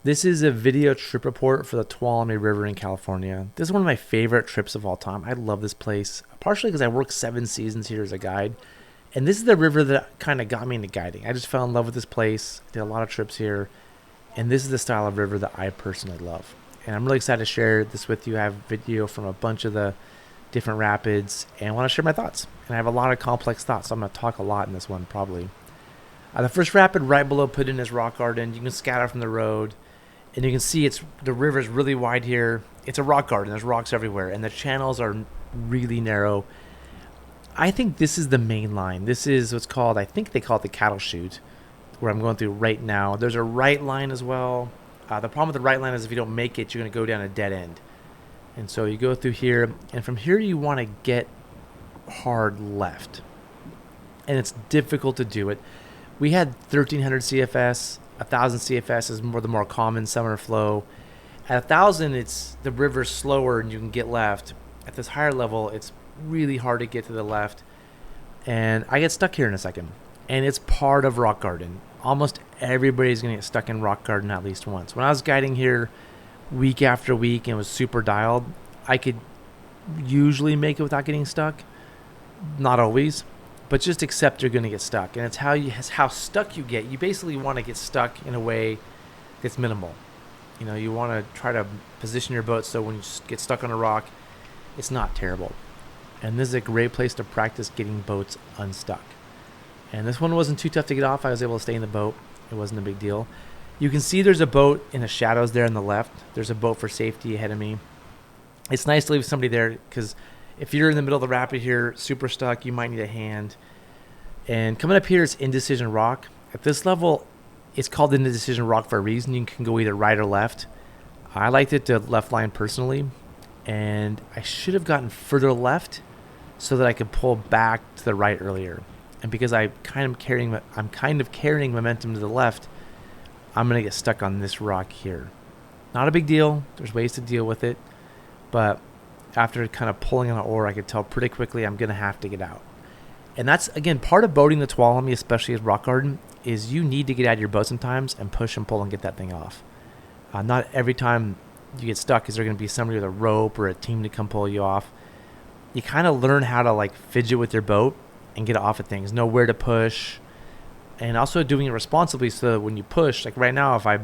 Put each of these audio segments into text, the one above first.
This is a video trip report for the Tuolumne River in California. This is one of my favorite trips of all time. I love this place, partially because I worked 7 seasons here as a guide. And this is the river that kind of got me into guiding. I just fell in love with this place, did a lot of trips here, and this is the style of river that I personally love. And I'm really excited to share this with you. I have video from a bunch of the different rapids and I want to share my thoughts. And I have a lot of complex thoughts, so I'm going to talk a lot in this one probably. The first rapid right below Puddin is rock garden. You can scatter from the road, and you can see the river is really wide here. It's a rock garden. There's rocks everywhere, and the channels are really narrow. I think this is the main line. This is what's called, I think they call it the cattle chute, where I'm going through right now. There's a right line as well. The problem with the right line is if you don't make it, you're going to go down a dead end. And so you go through here, and from here you want to get hard left. And it's difficult to do it. We had 1300 CFS, 1000 CFS is the more common summer flow. At 1000, it's the river's slower and you can get left. At this higher level, it's really hard to get to the left. And I get stuck here in a second. And it's part of rock garden. Almost everybody's going to get stuck in rock garden at least once. When I was guiding here week after week and was super dialed, I could usually make it without getting stuck. Not always, but just accept you're going to get stuck. And it's how stuck you get. You basically want to get stuck in a way that's minimal. You know, you want to try to position your boat so when you get stuck on a rock, it's not terrible. And this is a great place to practice getting boats unstuck. And this one wasn't too tough to get off. I was able to stay in the boat. It wasn't a big deal. You can see there's a boat in the shadows there on the left. There's a boat for safety ahead of me. It's nice to leave somebody there because if you're in the middle of the rapid here, super stuck, you might need a hand. And coming up here is Indecision Rock. At this level, it's called Indecision Rock for a reason. You can go either right or left. I liked it to left line personally, and I should have gotten further left so that I could pull back to the right earlier. And because I'm kind of carrying momentum to the left, I'm gonna get stuck on this rock here. Not a big deal. There's ways to deal with it, but after kind of pulling on the oar, I could tell pretty quickly I'm gonna have to get out. And that's again part of boating the Tuolumne, especially as rock garden, is you need to get out of your boat sometimes and push and pull and get that thing off. Not every time you get stuck is there going to be somebody with a rope or a team to come pull you off. You kind of learn how to like fidget with your boat and get off of things, know where to push, and also doing it responsibly so that when you push, like right now, if I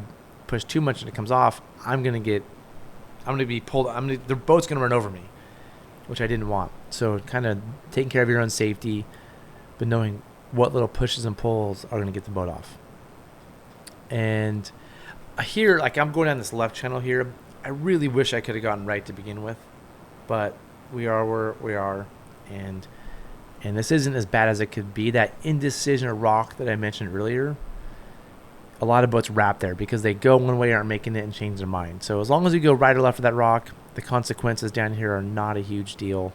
push too much and it comes off, I'm going to be pulled. The boat's going to run over me, which I didn't want. So kind of taking care of your own safety, but knowing what little pushes and pulls are going to get the boat off. And here, like I'm going down this left channel here. I really wish I could have gotten right to begin with, but we are where we are, and this isn't as bad as it could be. That indecision of rock that I mentioned earlier, a lot of boats wrap there because they go one way, aren't making it, and change their mind. So as long as you go right or left of that rock, the consequences down here are not a huge deal,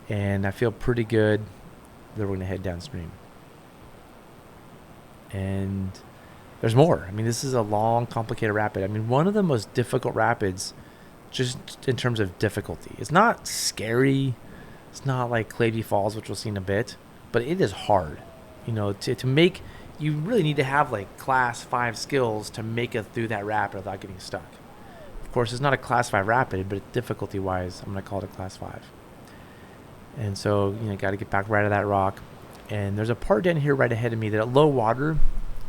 and I feel pretty good that we're going to head downstream. And there's more. I mean, this is a long, complicated rapid. I mean, one of the most difficult rapids just in terms of difficulty. It's not scary. It's not like Clavey Falls, which we'll see in a bit, but it is hard. You know, to make, you really need to have like class 5 skills to make it through that rapid without getting stuck. Of course, it's not a class 5 rapid, but difficulty-wise, I'm going to call it a class 5. And so, you know, got to get back right of that rock. And there's a part down here right ahead of me that at low water,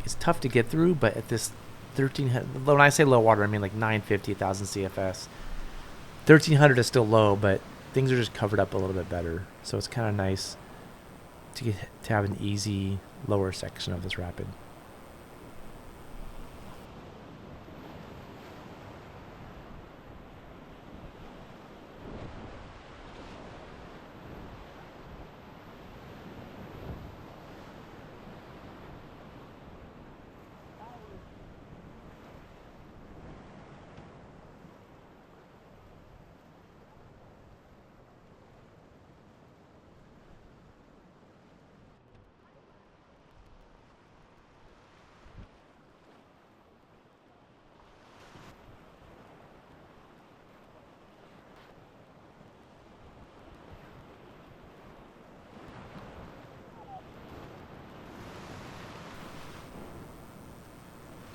it's tough to get through, but at this 1300, when I say low water, I mean like 950, 1000 CFS. 1300 is still low, but things are just covered up a little bit better. So it's kind of nice to have an easy lower section of this rapid.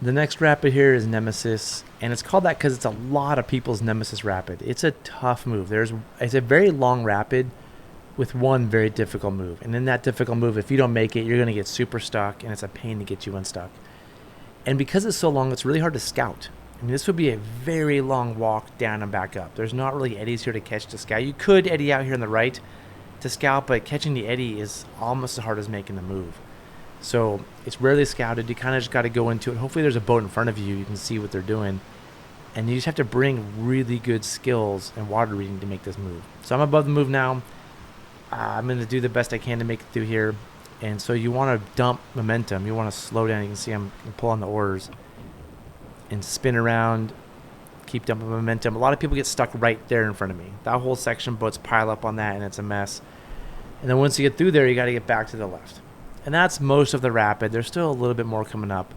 The next rapid here is Nemesis, and it's called that because it's a lot of people's Nemesis rapid. It's a tough move. It's a very long rapid with one very difficult move, and in that difficult move, if you don't make it, you're going to get super stuck, and it's a pain to get you unstuck. And because it's so long, it's really hard to scout. I mean, this would be a very long walk down and back up. There's not really eddies here to catch to scout. You could eddy out here on the right to scout, but catching the eddy is almost as hard as making the move. So it's rarely scouted. You kind of just got to go into it. Hopefully there's a boat in front of you. You can see what they're doing. And you just have to bring really good skills and water reading to make this move. So I'm above the move now. I'm going to do the best I can to make it through here. And so you want to dump momentum. You want to slow down. You can see I'm pulling the oars and spin around. Keep dumping momentum. A lot of people get stuck right there in front of me. That whole section, boats pile up on that, and it's a mess. And then once you get through there, you got to get back to the left. And that's most of the rapid. There's still a little bit more coming up,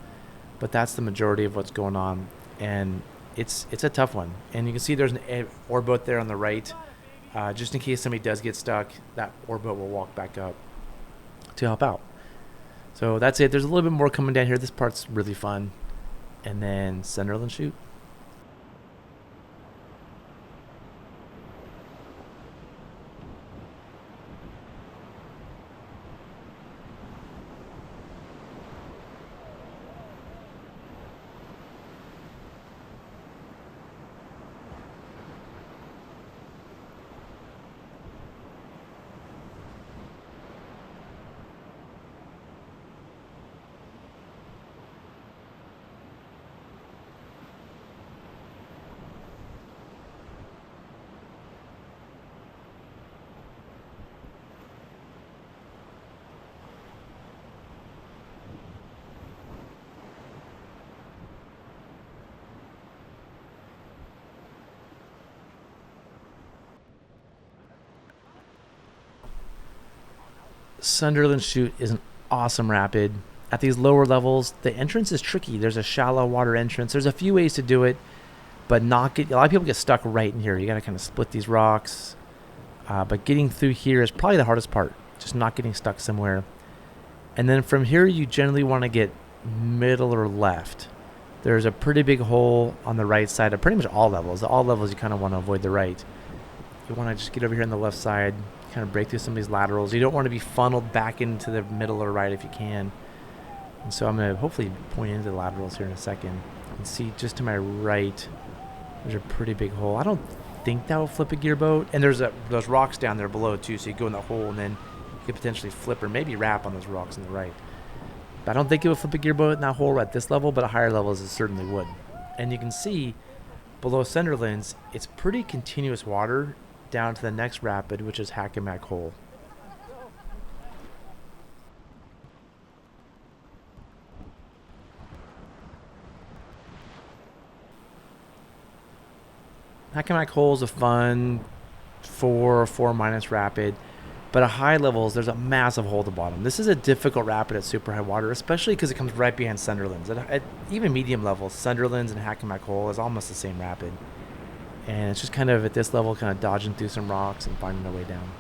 but that's the majority of what's going on. And it's a tough one. And you can see there's an oar boat there on the right. Just in case somebody does get stuck, that oar boat will walk back up to help out. So that's it. There's a little bit more coming down here. This part's really fun. And then Sunderland shoot. Sunderland Chute is an awesome rapid. At these lower levels, the entrance is tricky. There's a shallow water entrance. There's a few ways to do it, but a lot of people get stuck right in here. You got to kind of split these rocks. But getting through here is probably the hardest part, just not getting stuck somewhere. And then from here, you generally want to get middle or left. There's a pretty big hole on the right side of pretty much all levels. At all levels, you kind of want to avoid the right. You want to just get over here on the left side, kind of break through some of these laterals. You don't want to be funneled back into the middle or right if you can. And so I'm going to hopefully point into the laterals here in a second. And see just to my right, there's a pretty big hole. I don't think that will flip a gear boat. And there's those rocks down there below too, so you go in the hole and then you could potentially flip or maybe wrap on those rocks on the right. But I don't think it would flip a gear boat in that hole at this level, but at higher levels it certainly would. And you can see below Sunderland's, it's pretty continuous water down to the next rapid, which is Hackamack Hole. Hackamack Hole is a fun 4 or 4 minus rapid, but at high levels, there's a massive hole at the bottom. This is a difficult rapid at super high water, especially because it comes right behind Sunderland's. At even medium levels, Sunderland's and Hackamack Hole is almost the same rapid. And it's just kind of at this level, kind of dodging through some rocks and finding our way down.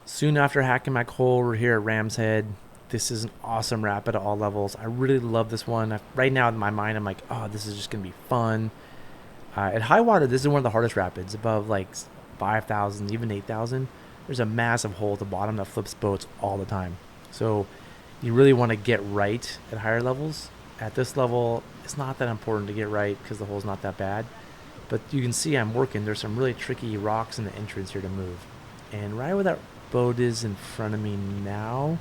Soon after Hackamack Hole, we're here at Ram's Head. This is an awesome rapid at all levels. I really love this one. Right now in my mind, I'm like, oh, this is just going to be fun. At high water, this is one of the hardest rapids. Above like 5,000, even 8,000, there's a massive hole at the bottom that flips boats all the time. So you really want to get right at higher levels. At this level, it's not that important to get right because the hole's not that bad. But you can see I'm working. There's some really tricky rocks in the entrance here to move. And right where that boat is in front of me now,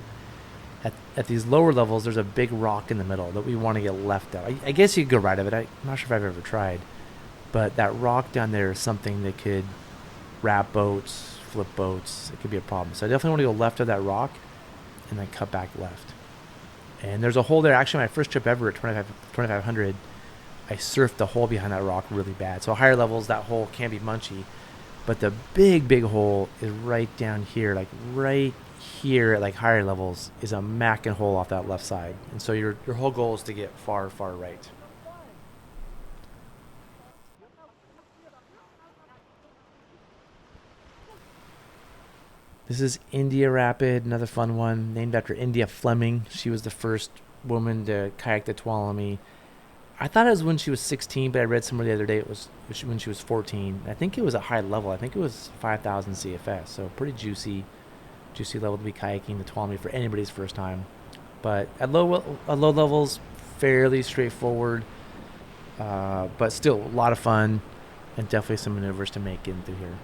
at these lower levels, there's a big rock in the middle that we want to get left of. I guess you could go right of it. I'm not sure if I've ever tried. But that rock down there is something that could wrap boats, flip boats, it could be a problem. So I definitely want to go left of that rock and then cut back left. And there's a hole there. Actually, my first trip ever at 2500, I surfed the hole behind that rock really bad. So higher levels, that hole can be munchy. But the big hole is right down here, like right here at like higher levels is a mackin' hole off that left side. And so your whole goal is to get far right. This is India Rapid, another fun one, named after India Fleming. She was the first woman to kayak the Tuolumne. I thought it was when she was 16, but I read somewhere the other day it was when she was 14. I think it was a high level. I think it was 5,000 CFS, so pretty juicy level to be kayaking the Tuolumne for anybody's first time. But at low levels, fairly straightforward, but still a lot of fun and definitely some maneuvers to make in through here.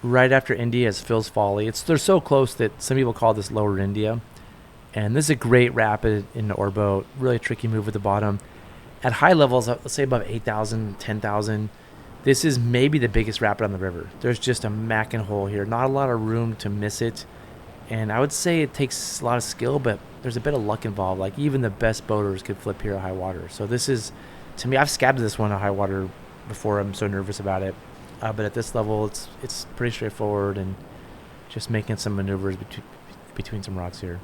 Right after India is Phil's Folly. They're so close that some people call this Lower India. And this is a great rapid in the oarboat. Really tricky move at the bottom. At high levels, let's say above 8,000, 10,000, this is maybe the biggest rapid on the river. There's just a mackin' hole here. Not a lot of room to miss it. And I would say it takes a lot of skill, but there's a bit of luck involved. Like even the best boaters could flip here at high water. So this is, to me, I've scabbed this one at high water before. I'm so nervous about it. But at this level, it's pretty straightforward and just making some maneuvers between some rocks here.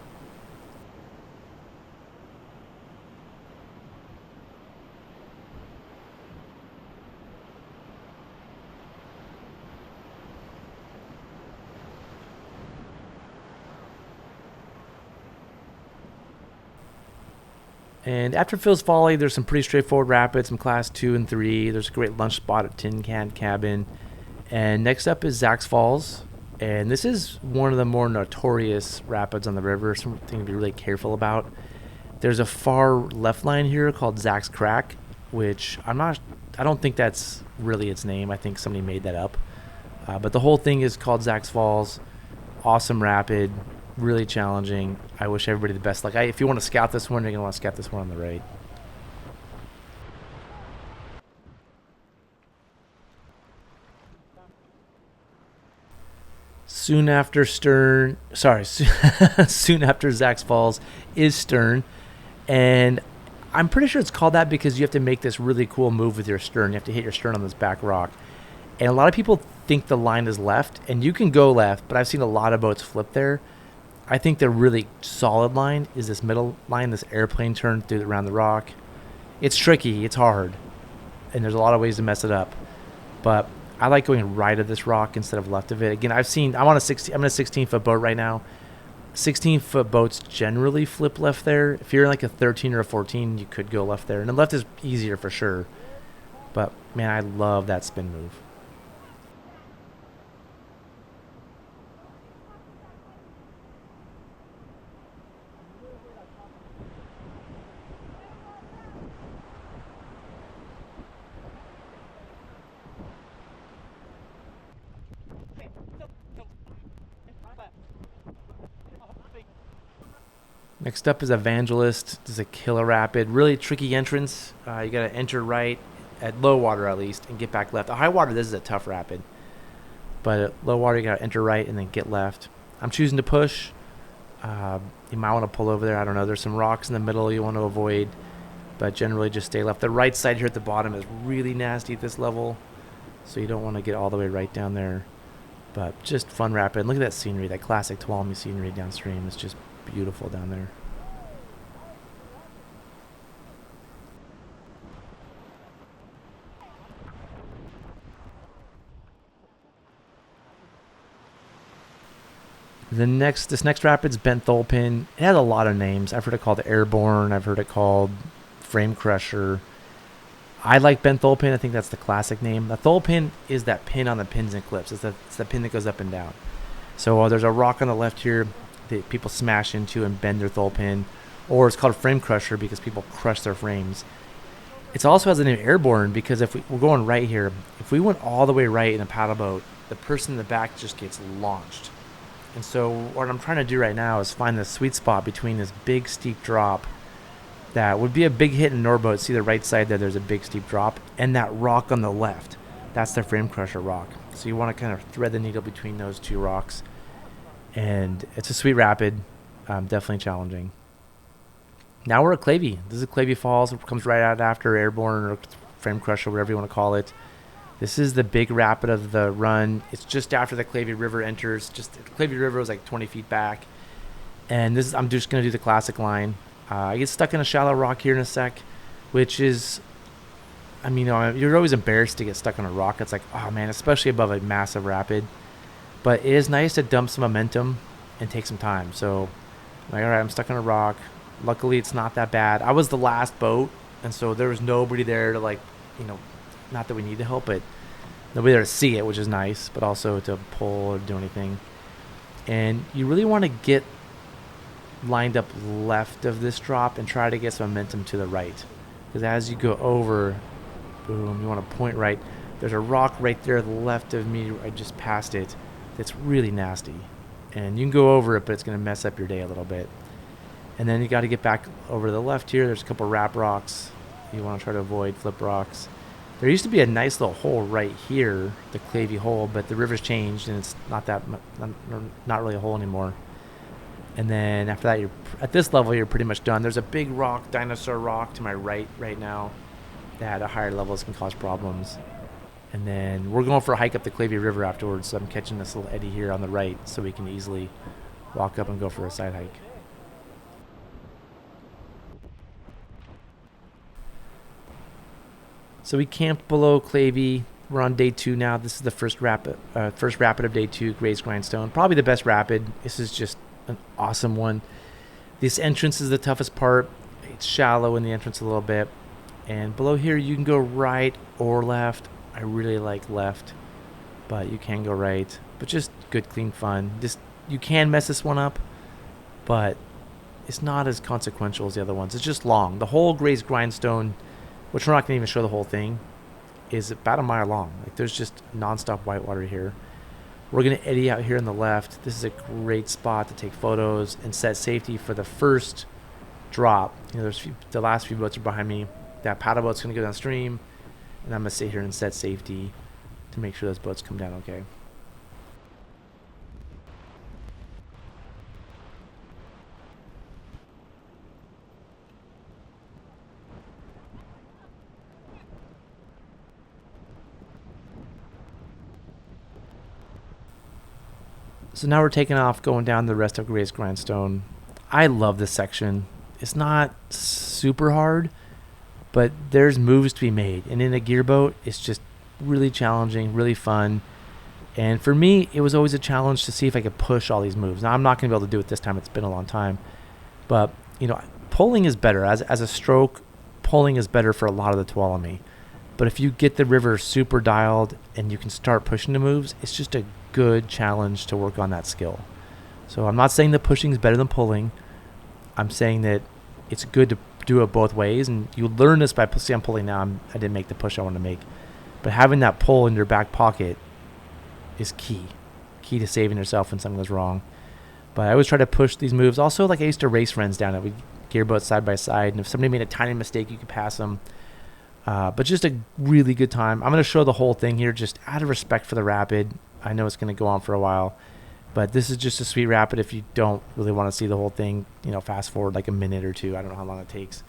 And after Phil's Folly, there's some pretty straightforward rapids, some class 2 and 3. There's a great lunch spot at Tin Can Cabin. And next up is Zach's Falls. And this is one of the more notorious rapids on the river, something to be really careful about. There's a far left line here called Zach's Crack, which I don't think that's really its name. I think somebody made that up. But the whole thing is called Zach's Falls. Awesome rapid. Really challenging. I wish everybody the best luck. If you want to scout this one, you're going to want to scout this one on the right. Soon after Zach's Falls is Stern. And I'm pretty sure it's called that because you have to make this really cool move with your stern. You have to hit your stern on this back rock. And a lot of people think the line is left, and you can go left, but I've seen a lot of boats flip there. I think the really solid line is this middle line, this airplane turn around the rock. It's tricky, it's hard, and there's a lot of ways to mess it up. But I like going right of this rock instead of left of it. Again, I'm in a 16-foot boat right now. 16-foot boats generally flip left there. If you're in like a 13 or a 14, you could go left there. And the left is easier for sure. But, man, I love that spin move. Next up is Evangelist. This is a killer rapid. Really tricky entrance. You got to enter right at low water at least and get back left. At high water, this is a tough rapid. But at low water, you got to enter right and then get left. I'm choosing to push. You might want to pull over there. I don't know. There's some rocks in the middle you want to avoid. But generally just stay left. The right side here at the bottom is really nasty at this level. So you don't want to get all the way right down there. But just fun rapid. Look at that scenery. That classic Tuolumne scenery downstream. It's just beautiful down there. This next rapid's Bent Thole-Pin. It has a lot of names. I've heard it called Airborne. I've heard it called Frame Crusher. I like Bent Thole-Pin. I think that's the classic name. The Thole-Pin is that pin on the pins and clips. It's the pin that goes up and down. So there's a rock on the left here that people smash into and bend their Thole-Pin. Or it's called Frame Crusher because people crush their frames. It also has the name Airborne because if we're going right here, if we went all the way right in a paddle boat the person in the back just gets launched. And so what I'm trying to do right now is find the sweet spot between this big steep drop that would be a big hit in Norboat. See the right side there, there's a big steep drop, and that rock on the left. That's the frame crusher rock. So you want to kind of thread the needle between those two rocks. And it's a sweet rapid, definitely challenging. Now we're at Clavey. This is Clavey Falls. It comes right out after Airborne or Frame Crusher, whatever you want to call it. This is the big rapid of the run. It's just after the Clavey River enters. Just Clavey River was like 20 feet back. And this is, I'm just going to do the classic line. I get stuck in a shallow rock here in a sec, which is, I mean, you're always embarrassed to get stuck on a rock. It's like, oh man, especially above a massive rapid. But it is nice to dump some momentum and take some time. So, like, all right, I'm stuck on a rock. Luckily, it's not that bad. I was the last boat, and so there was nobody there to, like, not that we need to help, but nobody there to see it, which is nice, but also to pull or do anything. And you really want to get lined up left of this drop and try to get some momentum to the right. Because as you go over, boom, you want to point right. There's a rock right there left of me. I just passed it. It's really nasty. And you can go over it, but it's going to mess up your day a little bit. And then you got to get back over to the left here. There's a couple wrap rocks. You want to try to avoid flip rocks. There used to be a nice little hole right here, the Clavey hole, but the river's changed and it's not really a hole anymore. And then after that, you're at this level, you're pretty much done. There's a big rock, dinosaur rock, to my right now that at higher levels can cause problems. And then we're going for a hike up the Clavey River afterwards, so I'm catching this little eddy here on the right so we can easily walk up and go for a side hike. So we camped below Clavey. We're on day 2 now. This is the first rapid of day 2, Gray's Grindstone. Probably the best rapid. This is just an awesome one. This entrance is the toughest part. It's shallow in the entrance a little bit. And below here, you can go right or left. I really like left, but you can go right. But just good, clean fun. You can mess this one up, but it's not as consequential as the other ones. It's just long. The whole Gray's Grindstone, which we're not going to even show the whole thing, is about a mile long. Like, there's just nonstop whitewater here. We're going to eddy out here on the left. This is a great spot to take photos and set safety for the first drop. The last few boats are behind me. That paddle boat's going to go downstream, and I'm going to sit here and set safety to make sure those boats come down okay. So now we're taking off, going down the rest of Gray's Grindstone. I love this section. It's not super hard, but there's moves to be made. And in a gearboat, it's just really challenging, really fun. And for me, it was always a challenge to see if I could push all these moves. Now, I'm not going to be able to do it this time. It's been a long time. But, pulling is better. As a stroke, pulling is better for a lot of the Tuolumne. But if you get the river super dialed and you can start pushing the moves, it's just a good challenge to work on that skill. So I'm not saying that pushing is better than pulling. I'm saying that it's good to do it both ways, and you learn this by, see, I'm pulling now. I didn't make the push I want to make. But having that pull in your back pocket is key to saving yourself when something goes wrong. But I always try to push these moves. Also, like, I used to race friends down it. We gearboats side by side, and if somebody made a tiny mistake, you could pass them. But just a really good time. I'm going to show the whole thing here just out of respect for the rapid. I know it's going to go on for a while, but this is just a sweet rapid. If you don't really want to see the whole thing, fast forward like a minute or two. I don't know how long it takes.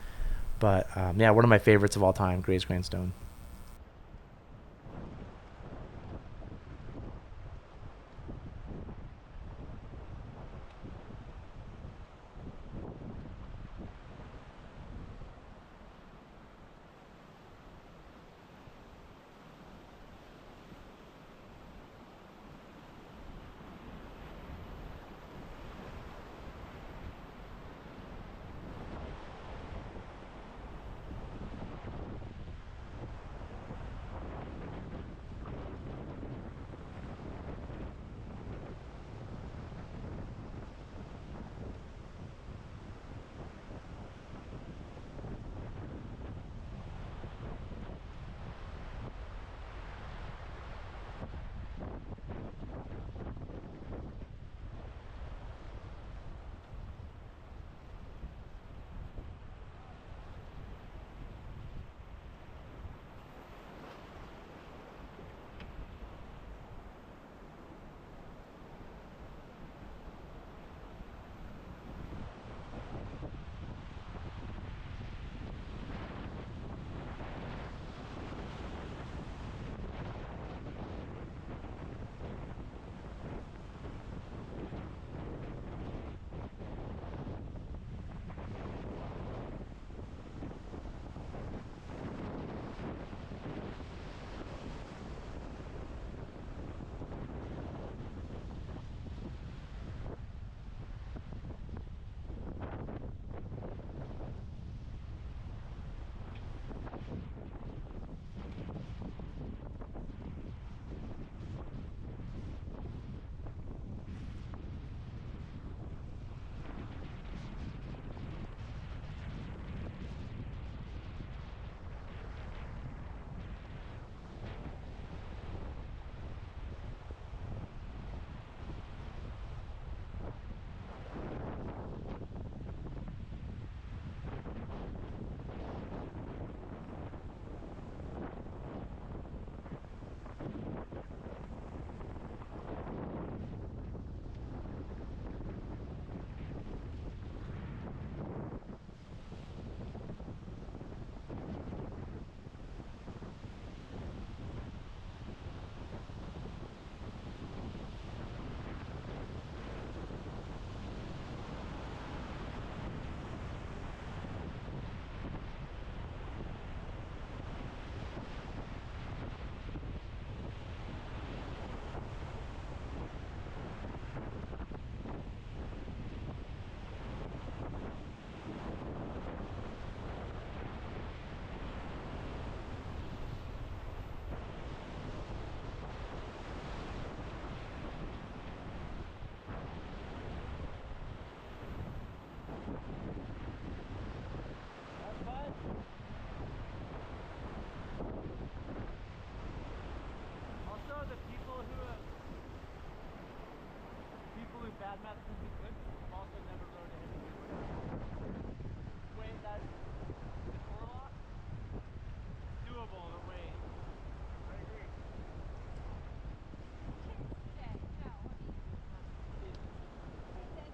But, yeah, one of my favorites of all time, Gray's Grindstone.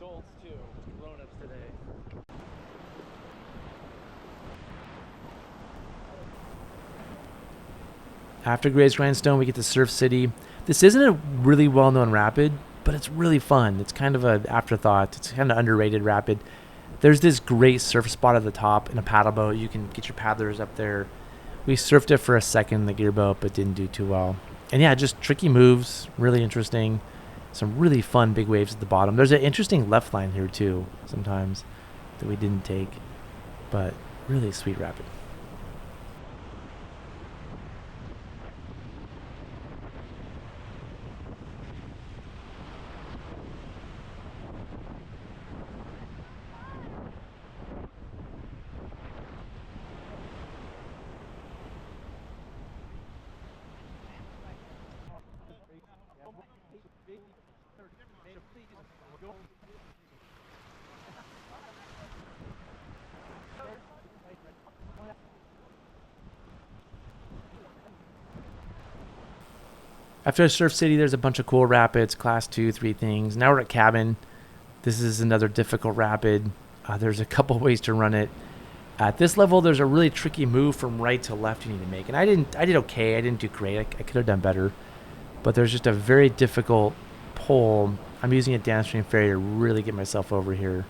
adults too, grown-ups today. After Gray's Grindstone, we get to Surf City. This isn't a really well-known rapid, but it's really fun. It's kind of an afterthought. It's kind of underrated rapid. There's this great surf spot at the top in a paddle boat. You can get your paddlers up there. We surfed it for a second in the gear boat, but didn't do too well. And yeah, just tricky moves, really interesting. Some really fun big waves at the bottom. There's an interesting left line here too, sometimes, that we didn't take, but really sweet rapid. After Surf City, there's a bunch of cool rapids, class 2, 3 things. Now we're at Cabin. This is another difficult rapid. There's a couple ways to run it. At this level, there's a really tricky move from right to left you need to make. And I did okay. I didn't do great. I could have done better. But there's just a very difficult pull. I'm using a downstream ferry to really get myself over here.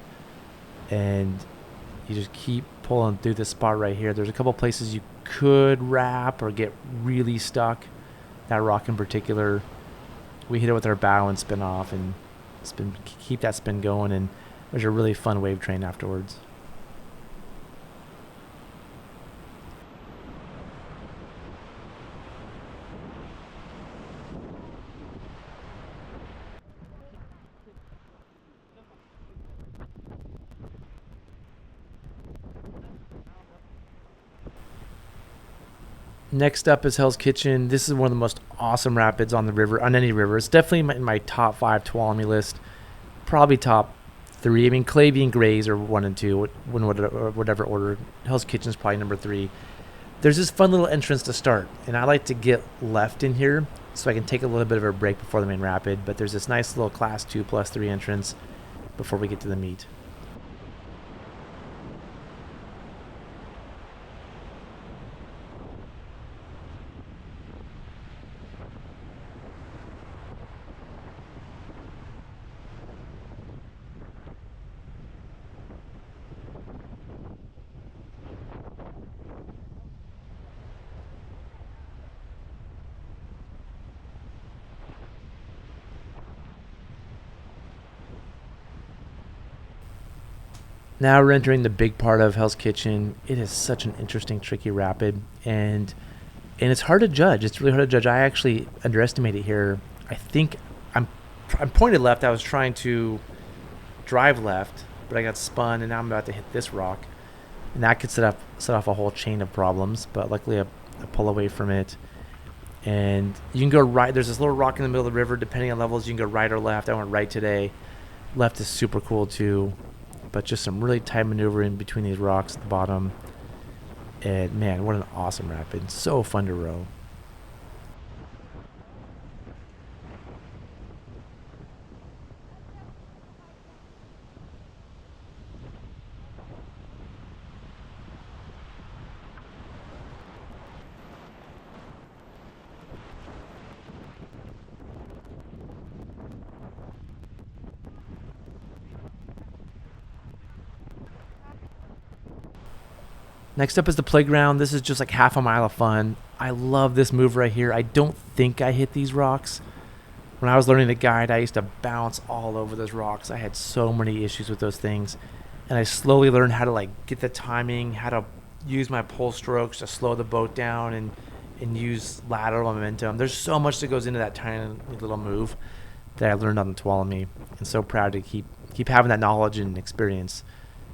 And you just keep pulling through this spot right here. There's a couple places you could wrap or get really stuck. That rock in particular, we hit it with our bow and spin off and keep that spin going, and there's a really fun wave train afterwards. Next up is Hell's Kitchen. This is one of the most awesome rapids on the river, on any river. It's definitely in my top 5 Tuolumne list. Probably top 3. I mean, Clavey and Grays are 1 and 2, whatever order. Hell's Kitchen is probably number 3. There's this fun little entrance to start, and I like to get left in here so I can take a little bit of a break before the main rapid. But there's this nice little class 2 plus 3 entrance before we get to the meet. Now we're entering the big part of Hell's Kitchen. It is such an interesting, tricky rapid, and it's hard to judge. It's really hard to judge. I actually underestimated here. I think I'm pointed left. I was trying to drive left, but I got spun, and now I'm about to hit this rock, and that could set off a whole chain of problems. But luckily, I pull away from it, and you can go right. There's this little rock in the middle of the river. Depending on levels, you can go right or left. I went right today. Left is super cool too. But just some really tight maneuvering between these rocks at the bottom. And man, what an awesome rapid. So fun to row. Next up is the playground. This is just like half a mile of fun. I love this move right here. I don't think I hit these rocks. When I was learning to guide, I used to bounce all over those rocks. I had so many issues with those things. And I slowly learned how to like get the timing, how to use my pull strokes to slow the boat down and use lateral momentum. There's so much that goes into that tiny little move that I learned on the Tuolumne. And so proud to keep having that knowledge and experience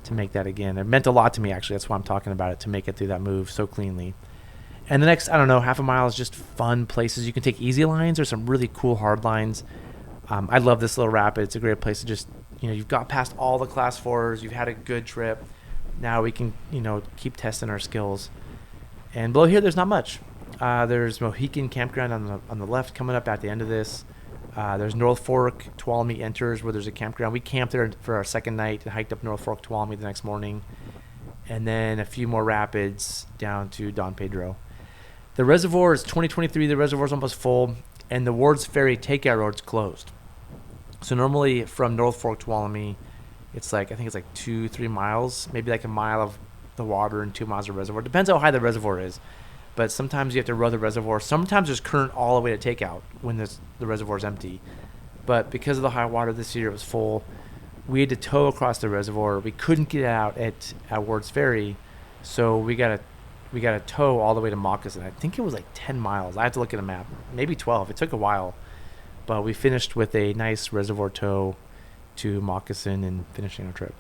to make that again. It meant a lot to me, actually. That's why I'm talking about it, to make it through that move so cleanly. And the next, I don't know, half a mile is just fun places. You can take easy lines or some really cool hard lines. I love this little rapid. It's a great place to just, you've got past all the class 4s. You've had a good trip. Now we can, keep testing our skills. And below here, there's not much. There's Mohican Campground on the left coming up at the end of this. There's North Fork, Tuolumne enters, where there's a campground. We camped there for our second night and hiked up North Fork, Tuolumne the next morning. And then a few more rapids down to Don Pedro. The reservoir is 2023. The reservoir is almost full, and the Wards Ferry takeout road's closed. So normally from North Fork to Tuolumne, it's like, I think it's like 2-3 miles, maybe like a mile of the water and 2 miles of reservoir. Depends how high the reservoir is. But sometimes you have to row the reservoir. Sometimes there's current all the way to takeout when the reservoir is empty. But because of the high water this year, it was full. We had to tow across the reservoir. We couldn't get out at Wards Ferry, so we got to tow all the way to Moccasin. I think it was like 10 miles. I have to look at a map. Maybe 12. It took a while. But we finished with a nice reservoir tow to Moccasin and finishing our trip.